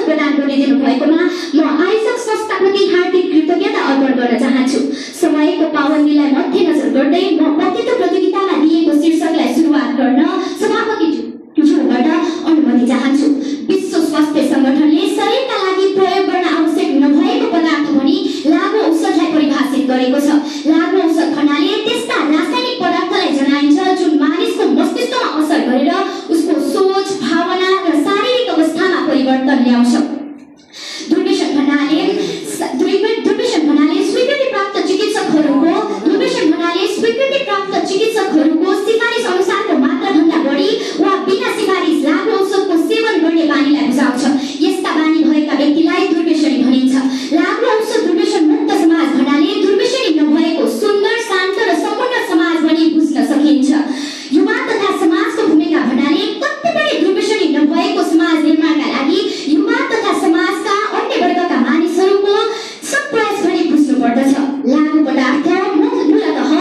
अवसर प्रदान गरिदिनु भएकोमा म आयोजक संस्थाप्रति हार्दिक कृतज्ञता अर्पण गर्न चाहन्छु। समयको पाबन्दीलाई मध्यनजर गर्दै म वक्तृत्व प्रतियोगितामा दिएको शीर्षकलाई सुरुवात गर्न सभापतिज्यूबाट अनुमति चाहन्छु। विश्व स्वास्थ्य संगठनले शरीरका लागि प्रयोग गर्न आवश्यक नभएको पदार्थ भनी लागु औषधलाई परिभाषित गरेको छ। लागु औषध भन्नाले त्यस्ता रासायनिक पदार्थलाई जनाइन्छ जुन मानिसको मस्तिष्कमा असर गरेर उसको सोच, भावना र शारीरिक अवस्थामा परिवर्तन ल्याउँछ। दुर्व्यसन भन्नाले स्वीकृति प्राप्त चिकित्सकहरूको सिफारिस अनुसारको मात्राभन्दा बढी वा बिना सिफारिस लागु औषधको सेवन गर्ने बानीलाई बुझाउँछ। यस्ता बानी भएका व्यक्तिलाई दुर्व्यसनी भनिन्छ। लागु औषध दुर्व्यसन मुक्त समाज भन्नाले दुर्व्यसनी नभएको सुन्दर, शान्त र सम्पन्न समाज भनी बुझ्न सकिन्छ। युवा तथा समाजको भूमिका भन्नाले कति पनि दुर्व्यसनी नभएको समाज निर्माणका लागि युवा तथा समाजका अन्य वर्गका मानिसहरूको प्रयास भनी बुझ्नु पर्दछ। लागु पदार्थ मूलतः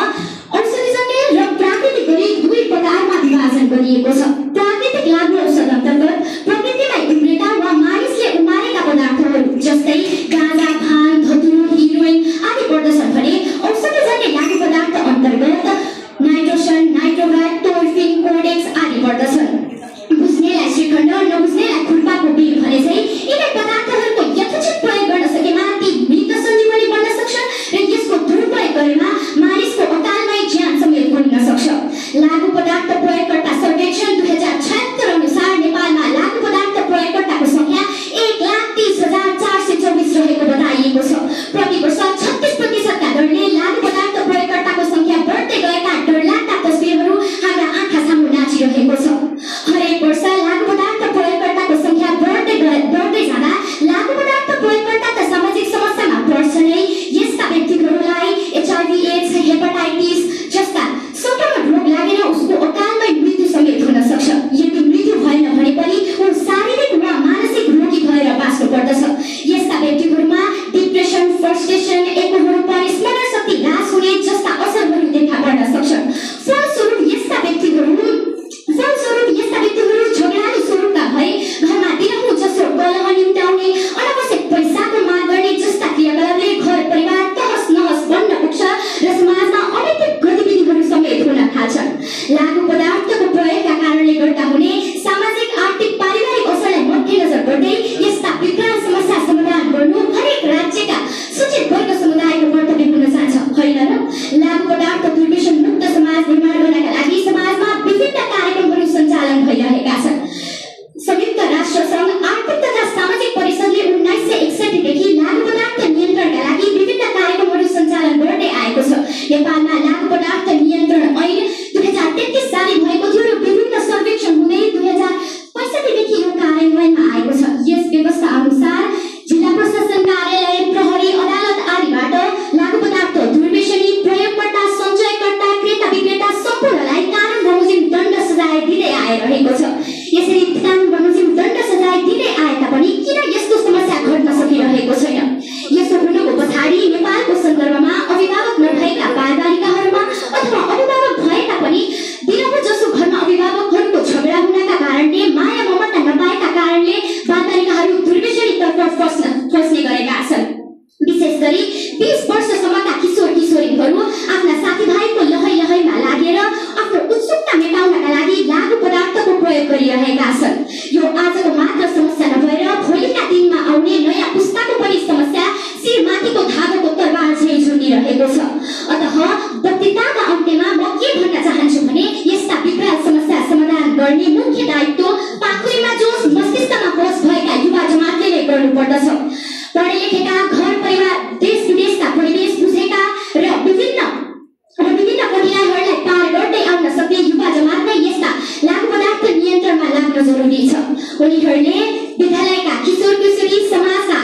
औषधिजन्य र प्राकृतिक गरी दुई प्रकारमा विभाजन गरिएको छ। प्राकृतिक लागु औषध अन्तर्गत प्रकृतिलाई उम्रेका वा मानिसले उमारेका पदार्थहरू जस्तै गाँजा, भाङ, धतुरो, हिरोइन आदि पर्दछन् भने औषधिजन्य लागु पदार्थ अन्तर्गत नाइट्रोसन, नाइट्रोभाट, टोर्फिन, कोडेक्स आदि पर्दछन्। बुझ्नेलाई श्रीखण्ड, नबुझ्नेलाई खुर्पाको बिल भने चाहिँ यिनै पदार्थहरूको यथोचित प्रयोग गर्न सकेमा ती मृत सञ्जीवनी बन्न सक्छन् र यसको दुरुपयोग गरेमा मानिसको अकालमै ज्यान समेत गुम्न सक्छ। लागु पदार्थ प्रयोगकर्ता सर्वेक्षण 2076 अनुसार नेपालमा लागु पदार्थ प्रयोगकर्ताको संख्या 1,30,424 रहेको बताइएको छ। प्रति वर्ष 36% का दरले लागु पदार्थ प्रयोगकर्ताको संख्या बढ्दै गएका डरलाग्दा तस्बिरहरू हाम्रा आँखा सामु नाचिरहेको छ। हरेक वर्ष लागु पदार्थ प्रयोगकर्ताको संख्या बढ्दै जाँदा लागु पदार्थ प्रयोगकर्ता त सामाजिक समस्यामा पर्छ नै, यस्ता व्यक्तिहरूलाई HIV, एड्स, हेपाटाइटिस जस्ता संक्रमण रोग लागेर उसको अकालमै मृत्यु समेत हुन सक्छ। यदि मृत्यु भएन भने पनि ऊ शारीरिक वा मानसिक रोगी भएर बाँच्नु पर्दछ। यस्ता व्यक्तिहरूमा डिप्रेसन, फ्रस्ट्रेसन, एकोहोरोपन, स्मरण शक्ति ह्रास हुने जस्ता असरहरू देखा पर्न सक्छन्। फलस्वरूप यस्ता व्यक्तिहरू झगडालु स्वरूपका भए घरमा दिनहुँ जसो कलह निम्त्याउने, अनावश्यक पैसाको माग गर्ने जस्ता क्रियाकलापले घर परिवार तहस नहस बन्न पुग्छ र समाजमा अनैतिक गतिविधिहरू समेत हुन थाल्छन्। लागु पदार्थको प्रयोगका कारणले गर्दा हुने सामाजिक, आर्थिक, पारिवारिक असरलाई मध्यनजर गर्दै यस्ता विकराल समस्या समाधान गर्नु हरेक राज्यका सूचित वर्ग समुदायको कर्तव्य हुन जान्छ, होइन र? लागु पदार्थ दुर्व्यसन मुक्त समाज निर्माण गर्नका लागि समाजमा विभिन्न कार्यक्रमहरू सञ्चालन भइरहेका छन्। संयुक्त राष्ट्र सङ्घ आर्थिक तथा सामाजिक परिषदले 1961 देखि लागु पदार्थ नियन्त्रणका लागि विभिन्न कार्यक्रमहरू सञ्चालन गर्दै आएको छ। नेपालमा लागु पदार्थ नियन्त्रण ऐन 2033 सालले भएको थियो र विभिन्न सर्वेक्षण हुँदै 2065 देखि यो कार्यान्वयनमा आएको छ। यस व्यवस्था अनुसार जिल्ला प्रशासन कार्यालय, प्रहरी, अदालत आदिबाट लागु पदार्थ दुर्व्यसनी प्रयोगकर्ता, सञ्चयकर्ता, क्रेता विक्रेता सम्पूर्णलाई कानुन बमोजिम दण्ड सजाय दिँदै आइरहेको छ। यसरी कानुन बमोजिम दण्ड सजाय दिँदै आए तापनि किन यस्तो समस्या घट्न सकिरहेको छैन? यसो हुनुको पछाडि नेपालको सन्दर्भमा अभिभावक नभएका बालबालिकाहरूमा अथवा अभिभावक भए तापनि दिनहुँ जसो घरमा अभिभावकहरूको झगडा हुनका कारणले, माया ममता नपाएका कारणले बालबालिकाहरू दुर्व्यसनीतर्फ फस्ने गरेका छन्। विशेष गरी 20 वर्षसम्मका किशोर किशोरीहरू आफ्ना साथीभाइको लहैमा लागेर आफ्नो उत्सुकता मेटाउनका लागि लागु पदार्थको प्रयोग गरिरहेका छन्। यो आजको मात्र समस्या नभएर भोलिका दिनमा आउने नयाँ पुस्ताको पनि समस्या शिरमाथिको धागोको तरबार झैँ झुन्डिरहेको छ। अतः वक्तृताका अन्त्यमा म के भन्न चाहन्छु भने यस्ता विकराल समस्या समाधान गर्ने मुख्य दायित्व पाखुरीमा जोस, मस्तिष्कमा होस भएका युवा जमातले नै गर्नुपर्दछ। पढे लेखेका, घर परिवार, देश विदेशका परिवेश बुझेका र विभिन्न कठिनाइहरूलाई पार गर्दै आउन सक्ने युवा जमातलाई यस्ता लागु पदार्थ नियन्त्रणमा लाग्न जरुरी छ। उनीहरूले विद्यालयका किशोर किशोरी, समाजका